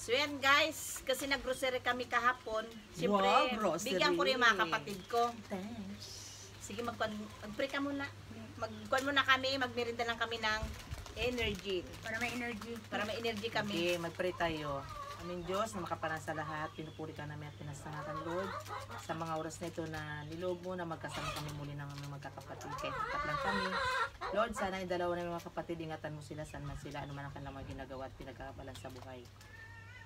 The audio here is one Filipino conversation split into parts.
So yan guys, kasi nag-grocery kami kahapon. Siyempre, Wow, grocery. bigyan ko rin mga kapatid ko. Thanks. Sige, mag-pray ka muna. Mag-kuan muna kami, magmerinda lang kami ng energy. Para may energy. Para may energy kami. Okay, mag-pray tayo. Aming Diyos na makapanal sa lahat, pinupuri ka namin at pinasangatan, Lord, sa mga oras na ito na niloob mo na magkasama kami muli ng aming magkakapatid. Kahit tapat lang kami. Lord, sana yung dalawa ng mga kapatid, ingatan mo sila, saan man sila, ano man ang kanilang mga ginagawa at pinagkakabalan sa buhay.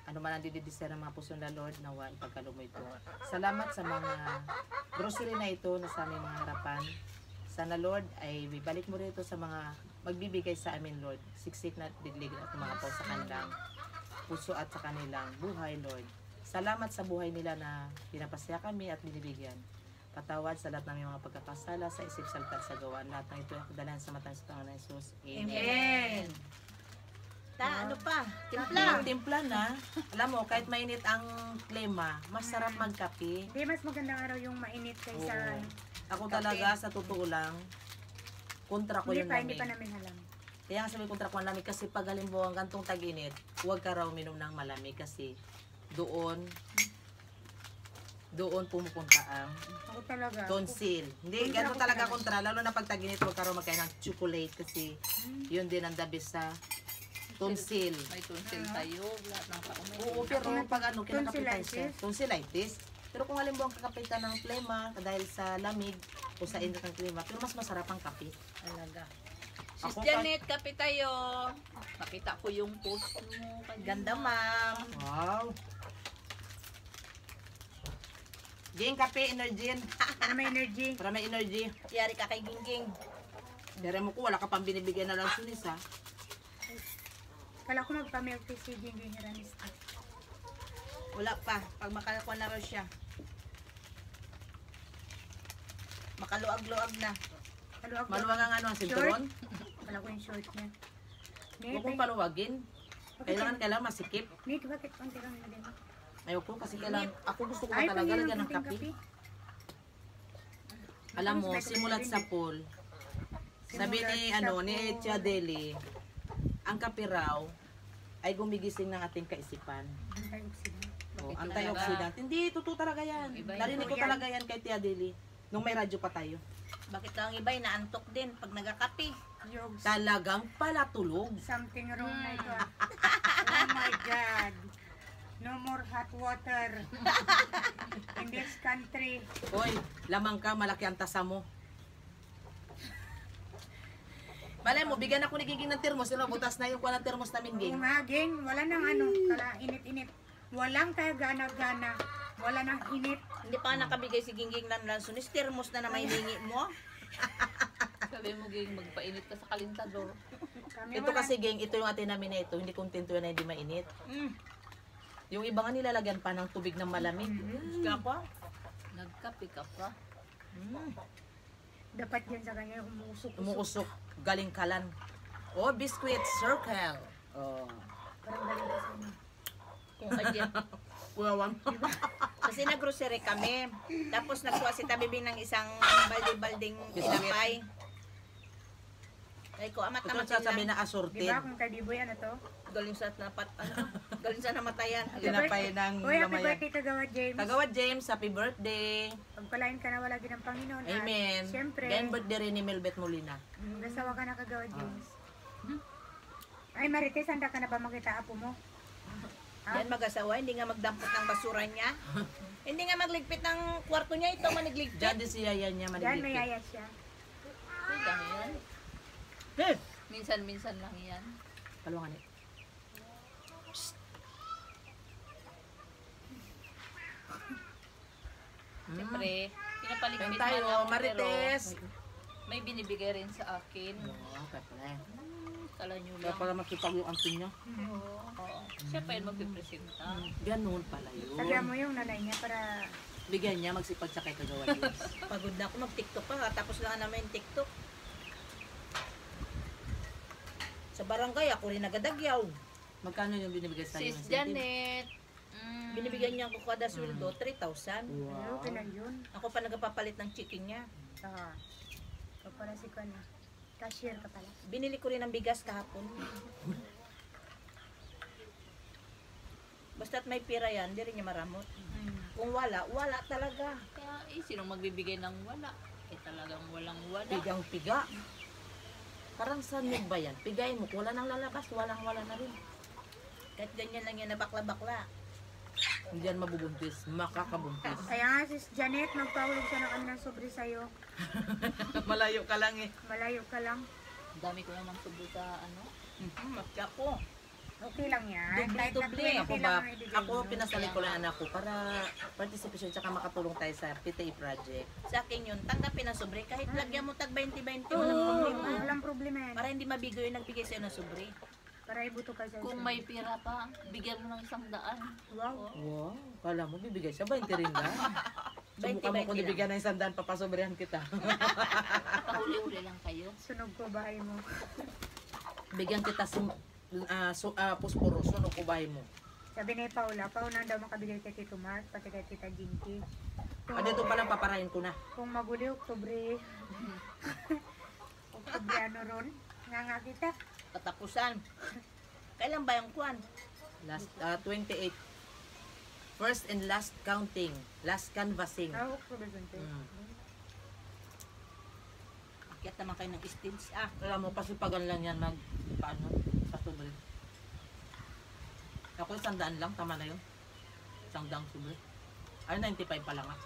Ano man ang dididisir ng mga puso na Lord, nawa ipagkaloob mo ito. Salamat sa mga grocery na ito na sa aming mga harapan. Sana Lord ay bibalik mo rito sa mga magbibigay sa amin Lord. Siksik na diglig at mga po sa kanilang puso at sa kanilang buhay Lord. Salamat sa buhay nila na pinapasaya kami at binibigyan. Patawad sa lahat ng mga pagkakasala sa isip, salita at sa gawa. Lahat ng ito ay kadalahan sa mata sa Panginoon Jesus. Amen. Ano pa? Timpla. Timpla na. Alam mo, kahit mainit ang klima, masarap magkape. Hindi, mas magandang araw yung mainit kaysa... Oo. Ako talaga, sa totoo lang, kontra ko yung Hindi lamig. pa namin alam. Kaya nga sabi kontra ko ang lamig kasi pag halimbawa ang gantong tag-init, huwag ka raw minom ng malamig kasi doon pumupunta ang Ako talaga. tonsil. Hindi, Kontra ganito ko talaga talaga. kontra. Lalo na pag tag-init, huwag ka raw magkain ng chocolate kasi yun din ang the best sa tonsil. May tonsil tayo, lahat ng tao may Oo, pero pag ano, kinakapitan siya. Tonsillitis? Tonsillitis. Pero kung halimbawa ang kakapitan ng plema dahil sa lamig o sa init ng klima, pero mas masarap ang kape. talaga. Ako Sis Janet, kape tayo. Nakita ko yung post mo. Ganda, ma'am. Wow! Ging, kape, energy. Para may energy. Para may energy. Yari ka kay Gingging. Dere mo ko, wala ka pang binibigyan na lang sunis ha. Kala ko magpa-milk tea si Gingging Hiranista. Wala pa. Pag makakuha na raw siya. Makaluag-luag na. Maluwag ang ano, ang sinturon. Kala ko yung short niya. Huwag kong paluwagin. Kailangan masikip. Nick, bakit konti lang na din? Ayoko kasi kailangan, ako gusto ko Ay, talaga panginoon, lagyan ng kunting kape. Alam mo, simulat sa pool, sabi ni, ni Echa Deli, ang kape raw ay gumigising ng ating kaisipan. Antioxidant. Oh, Bakit antioxidant. Hindi, totoo talaga yan. Iba yun. Narinig ko Yan. talaga yan kay Tia Deli. Nung may radyo pa tayo. Bakit ang iba naantok din pag nagakape? Yogs. Talagang palatulog. Something wrong na ito. Oh my God. No more hot water. In this country. Hoy, lamang ka, malaki ang tasa mo. Malay mo, bigyan ako ni Giging ng termos. Butas na yung kuha ng termos namin, Ging. Umaging, wala nang ano, kala init-init. Walang kaya gana-gana. Wala nang init. Hindi pa nakabigay si Gingging ng lansunis. Termos na may hingi mo. Sabi mo, Ging, magpainit ka sa kalintador. Kami Ito kasi, Ging, ito yung atin namin na ito. Hindi kontento na hindi mainit. Yung iba nga nilalagyan pa ng tubig ng malamig. Kaya pa? Nagkape ka pa. dapat yan sa kanya umusok-usok. Umuusok, galing kalan. Oh, biscuit circle. Oh. Parang galing ka sa inyo. Kung kadyan. Wawan. Kasi nag-grocery kami. Tapos nagkuha si Tabibing ng isang balde-balding tinapay. Ay ko, amat Ito naman sasabihin sila. na assorted. Diba kung kadiboy ano to? Galing sa napat, galing sa namatayan. Tinapay ng Uy, happy lamayan. birthday Kagawa James. Kagawa James, happy birthday. Pagpalain ka na wala din ng Panginoon. At Amen. Siyempre, Ganyan birthday rin ni Melbet Molina. nasawa ka na Kagawa James. Ay Marites, handa ka na ba makita apo mo? Yan mag-asawa, hindi nga magdampot ng basura niya. Hindi nga magligpit ng kwarto niya, ito manigligpit. Diyan din si Yaya niya Yan, maligpit. mayaya siya. Ito lang yan. Eh, Minsan-minsan lang yan. kalungan eh. Siyempre, pinapaligpit Kain man tayo, ako, Marites. pero may binibigay rin sa akin. Oo, kaya pala eh. Kala nyo Kaya lang. pala makipag yung auntie niya. Oo. Siya pa yun magpipresenta. Ganun pala yun. Sabihan mo yung nanay niya para Bigyan niya, magsipag siya kay Kagawa James. Pagod na ako mag-tiktok pa, tapos lang naman yung tiktok. Sa barangay, ako rin nagadagyaw. Magkano yung binibigay sa iyo? Sis Janet. Binibigyan niya ako kada sweldo, 3,000. ano, Wow. na yun. Ako pa nagpapalit ng chicken niya. Ah, ikaw pala si Kanya. Cashier ka pala. Binili ko rin ng bigas kahapon. Basta't may pira yan, di rin niya maramot. Hmm. Kung wala, wala talaga. Kaya sinong magbibigay ng wala? Talagang walang wala. Pigang piga. Parang sa ba yan? Pigay mo, wala nang lalabas, walang wala na rin. Kahit ganyan lang yan na bakla-bakla. Hindi yan mabubuntis, makakabuntis. Kaya nga sis Janet, magpahulog siya ng kanilang sobre sa'yo. Malayo ka lang eh. Malayo ka lang. Ang dami ko namang subo sa ano. Kaya po. Okay lang yan. Kahit na Doble-doble. 20 Ako lang ba, ang ibigay ako mo. pinasali ko lang anak ko para participation tsaka makatulong tayo sa PTA project. Sa akin yun, tanggapin ang sobre. Kahit lagyan mo tag 20-20, Oo, walang problema. walang problema yan. Para hindi mabigo yung nagbigay sa'yo ng sobre. Para ibuto ka sa Kung may pira pa, bigyan mo ng 100. Wow. Wow, kala mo bibigay siya 20 rin ba? Subukan mo 20-20 kung lang. ibigyan ng 100, papasobrihan kita. Pahuli-huli lang kayo. Sunog ko bahay mo. Bigyan kita pusporo, sunog ko bahay mo. Sabi ni Paula, pauna daw makabigay kay Tito Mark, pati kay Tita Jinky. Dito pa lang paparahin ko na. Kung maguli, Oktubre. Oktubre ano ron? Nga kita. Katapusan. Kailan ba yung kwan? Last 28. First and last counting. Last canvassing. Ah, Oktubre 20. Mm. Akyat naman kayo ng stage. Alam mo, pasipagan lang yan paano, pasubre. Ako 100 lang, tama na yun. 100 subre. Ay, 95 pa lang ah.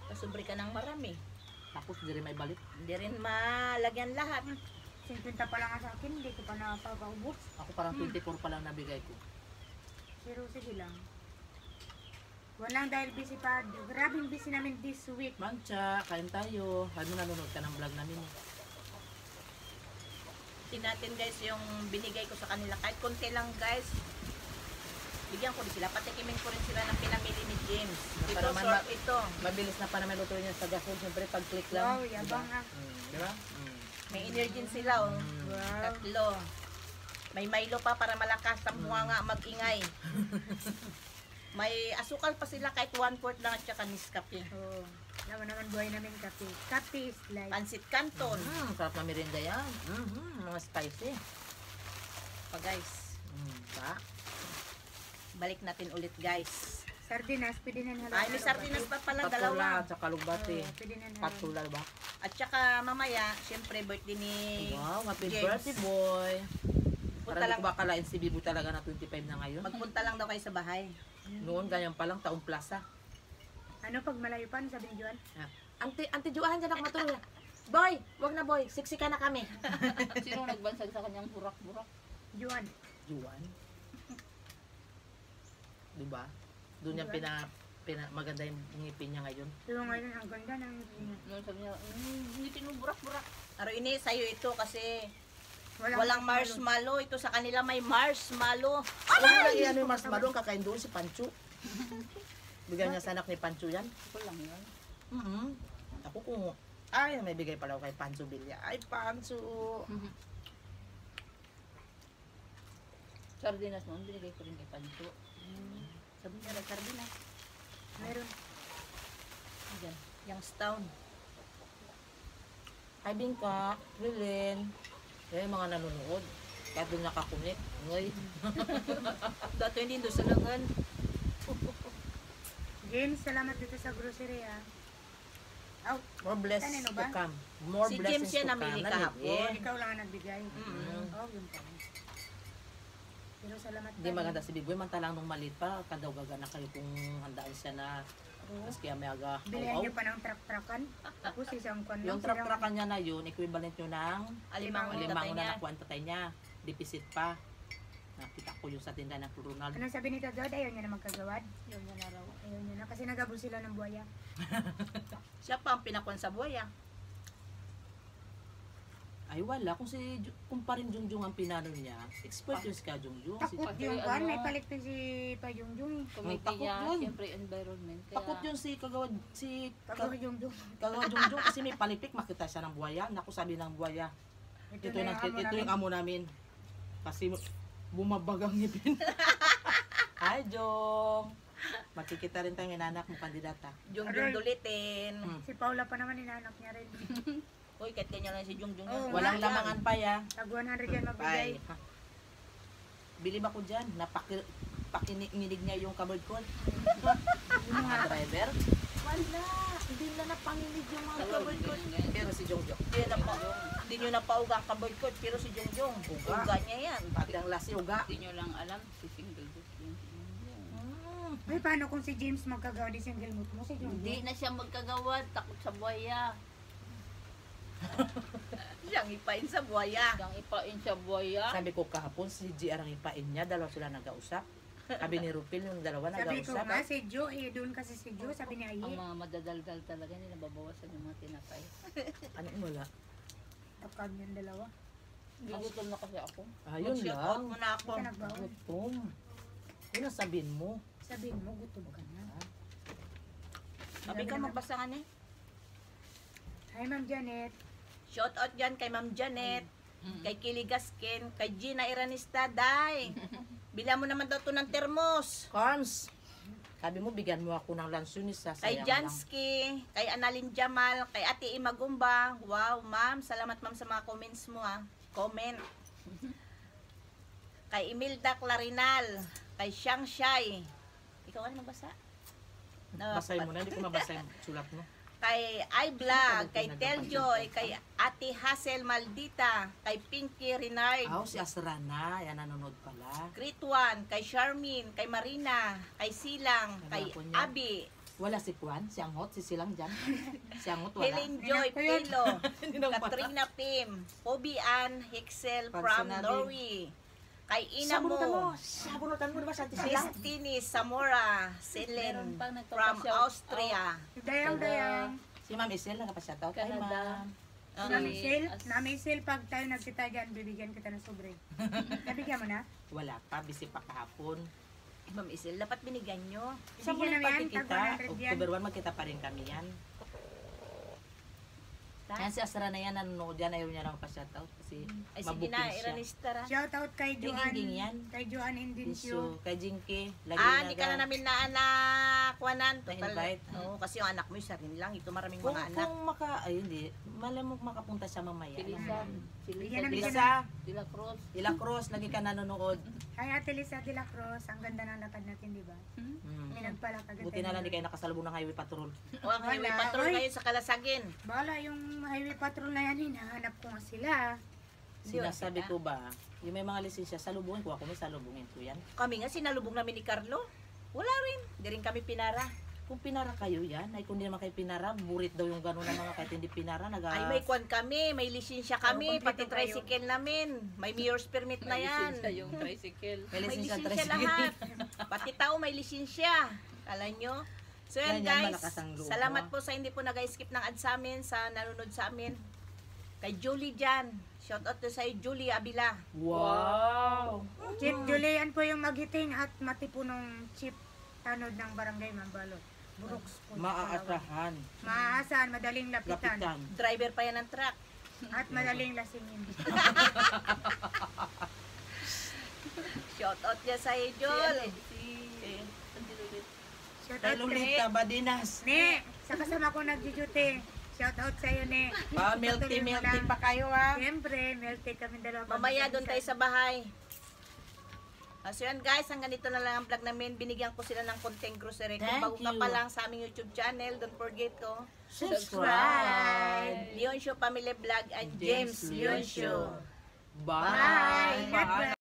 Pasubre ka ng marami. Tapos, di rin may balik. Hindi rin malagyan lahat. 50 pa lang sa akin, hindi ko pa napapaubos. Ako parang 24 pa lang nabigay ko. Pero sige lang. Walang dahil busy pa. Grabing busy namin this week. Mancha, kain tayo. Ano nanonood ka ng vlog namin eh. Tingnan natin guys yung binigay ko sa kanila. Kahit konti lang guys. Bigyan ko din sila. Patikimin ko rin sila ng pinamili ni James. Ito, Para man short ito. Mabilis na pa naman luto niya sa gasol. Siyempre, pag-click lang. Wow, yabang ah. Diba? May energy sila oh. Wow. Tatlo. May Milo pa para malakas ang nga mag-ingay. May asukal pa sila kahit 1/4 lang at saka Nescafe. Oh, naman naman buhay namin kape. Kape is life. Pansit Canton. Sarap na merienda yan. Mga spicy. Pa guys. Pa. Balik natin ulit guys. Sardinas, pwede na halal. Ay, may sardinas pa pala, Patula dalawa. at saka lugbati. Pwede na halal. Patula ba? At saka mamaya, syempre birthday ni Wow, happy James. birthday boy. Punta Parang lang, hindi ko bakalain si Bibo talaga na 25 na ngayon. magpunta lang daw kayo sa bahay. Noon, ganyan pa lang, taong plaza. Ano pag malayo pa, ano sabi ni Juan? Ante Juahan dyan ako matulog. Boy, wag na boy, siksika na kami. Sino nagbansag sa kanyang burak-burak? Juan. Juan? Diba? Doon yung maganda yung ngipin niya ngayon. Pero ngayon, ang ganda ng Noon sabi niya, hindi pinuburak-burak. Pero ini, sa'yo ito kasi walang walang marshmallow. Ito sa kanila may marshmallow. Ano na iyan yung mas madong kakain doon si Pancho. Bigyan niya sa anak ni Pancho yan. Ito lang yun. Ako kung, may bigay pala ako kay Pancho Villa. Ay, Pancho. Sardinas noon, binigay ko rin kay Pancho. Sabi niya, sardinas. Meron. Diyan, Youngstown. Ay, Bingka, Lilin. Yan yung mga nanonood. Kahit doon nakakunik. Ngay. Dato hindi doon sa langan. James, salamat dito sa grocery ah. Oh, More blessings Kanino to ba? come. More Si blessings James yan to namili come. kahapon. ikaw lang ang nagbigay. Mm. Oh, yun pa. Pero salamat Hindi pa. maganda si Bigoy. Mantalang nung maliit pa, kadaw gagana kayo kung handaan siya na mas kaya may aga. Bilihan Aw-aw. niyo pa ng truck-truckan. Tapos isang kwan lang Yung truck-truckan niya na yun, equivalent nyo ng Alimango ng tatay alimango niya. na nakuha ang tatay niya. Deficit pa. Nakita ko yung sa tinda ng Ronald. Ano sabi ni Kagawad? Ayaw niya na magkagawad. Yun na raw. Ayaw niya na. Kasi nagabol sila ng buhaya. Siya pa ang pinakwan sa buhay. Ay wala, kung pa rin Jungjung ang pinano niya, expert yun si Ka Jungjung. Takot Pati yung ano, kwan. May palikpin si Payungjung. Committee takot niya, yun. siyempre environment. Kaya, Takot yun si Kagawad, Kagawad Jungjung. Kagawad Jungjung kasi may palipik, makita siya ng buhaya. Naku, sabi ng buhaya, ito yung amo namin. Kasi bumabagang ngipin. Hi, Jong! Makikita rin tayong inanak mo, kandidata. Yung Aray. dulitin. Si Paula pa naman inanak niya rin. Uy, kahit ganyan lang si Jungjung. Oh, yan. Walang nga. lamangan pa ya. Tag 100 yan magbigay. Bye. Bilib ako dyan. Pakinig niya yung cupboard call. Yung mga driver. Wala. Hindi na napanginig yung mga cupboard call. Pero si Jongjong. Hindi nyo napauga ang cupboard code, pero si Jongjong, uga niya yan. Pati ang lasi uga. Hindi nyo lang alam, si single book yun. Ay, paano kung si James magkagawa di single mood mo? Si John? Hindi na siya magkagawad, takot sa buhaya. Siyang ipain sa buhaya. Siyang ipain sa buhaya. Sabi ko kahapon, si GR ang ipain niya. Dalawa sila nag-ausap. Sabi ni Rupil, yung dalawa Sabi ko nag-ausap. nga, si Joe, eh, doon kasi si Joe, sabi ni Ang Aye. mga madadaldal talaga, hindi nababawasan yung mga tinapay. Ano wala? Tapkad yung dalawa. Nagutom na kasi ako. Ayun Shout out lang. mo na ako. Kasi nagbaon. Gutom. Yun ang sabihin mo. Sabihin mo, gutom ka na. Sabi ka magbasa nga niya. Hi, Ma'am Janet. Shout out dyan kay Ma'am Janet, kay Kili Gaskin, kay Gina Iranista, Day. Bila mo naman daw to ng termos. Carms. Sabi mo, bigyan mo ako ng lansunis sa Kay sayang lang. Jansky, kay Annalyn Jamal, kay Ate Imagumba. Wow, ma'am. Salamat ma'am sa mga comments mo ah. Comment. Kay Imelda Clarinal, kay Xiang Shai. Ikaw ano nabasa? Basahin mo na, hindi ko mabasa yung sulat mo. Kay iVlog, kay Teljoy, kay Ate Hazel Maldita, kay Pinky Renard. Si Asrana, yan nanonood pala. Great One, kay Charmin, kay Marina, kay Silang, kay Wala po niya. Abi, Wala si Kwan, si Anghot, si Silang dyan. Si Anghot wala. Helen Joy Anak ko yun. Pilo, Hindi na pala. Katrina Pim, Pobi Ann Hexel from Personally. Norway, kay Ina Mo, Sabunutan mo diba sa Silang? Christine Zamora, Meron Selen pang from nagpapashout Austria. Dayang. Si Ma'am Isel, nakapasyatout. Ay, Canada. ma'am. Namisil, pag tayo nagsita dyan, bibigyan kita ng sobre. Nabigyan mo na? Wala pa, busy pa kahapon. Ma'am Isel, dapat binigyan nyo. Sa Bigyan muling namin yan, pagkikita, tag 100 yan. October 1, magkita pa rin kami yan. Yan si Asra na yan, nanonood yan, ayaw niya lang pa-shoutout kasi Ay sige mabuking na, siya. Iranista ra. Shout out kay Joan. Dingding yan. Kay Joan Indincio. Kay Jinky, lagi Hindi ka na namin na anak, Wanan. Total. Na-invite. Oo, kasi yung anak mo isa rin lang. Ito maraming Kung, mga anak. ay hindi, malay mo makapunta siya mamaya. Si Lisa. Si Bigyan namin Lisa. Lisa, De La Cruz. De La Cruz, lagi ka nanonood. Hi, Ate Lisa de la Cruz. Ang ganda ng lakad natin, di ba? May nagpalakad. Buti na lang di kayo nakasalubong ng highway patrol. O ang highway Wala. patrol Uy. ngayon sa Kalasagin. Bala, yung highway patrol na yan, hinahanap ko nga sila. Sinasabi ko ba, yung may mga lisensya, salubungin ko ako, may salubungin ko yan. Kami nga, sinalubong namin ni Carlo. Wala rin. Di rin kami pinara. Kung pinara kayo yan, ay kung hindi naman kayo pinara, burit daw yung gano'n ng mga kahit hindi pinara, Ay, may kwan kami. May lisensya kami. Oo, Pati kompleto kayo. tricycle namin. May mayor's permit na May yan. lisensya yung tricycle. may May lisensya lisensya tricycle. lahat. Pati tao may lisensya. Alam nyo? So yan Yan, yan, guys, malakas ang loob salamat mo. po sa hindi po nag-skip ng ads sa amin, sa nanonood sa amin. Kay Julie dyan. Shout out to sa Julie Abila. Wow! Chief Julian po yung magiting at matipunong chief tanod ng barangay Mambalot. Brooks po. Maaasahan. Maaasahan, madaling lapitan. Lapitan. Driver pa yan ng truck. At madaling lasingin. Shout out dyan sa Jol. Shout Kay out Lolita Badinas. Ne, sa kasama ko nag-duty. Shout out sa'yo, Ne. Milty pa kayo ha. Siyempre, melty kami dalawa. Mamaya doon tayo sa bahay. So yan guys, hanggang dito na lang ang vlog namin. Binigyan ko sila ng konting grocery. Kung Thank bago ka you. pa lang sa aming YouTube channel, don't forget to Subscribe. Leon Show Family Vlog and James Leon Show. Bye. Bye. God bless.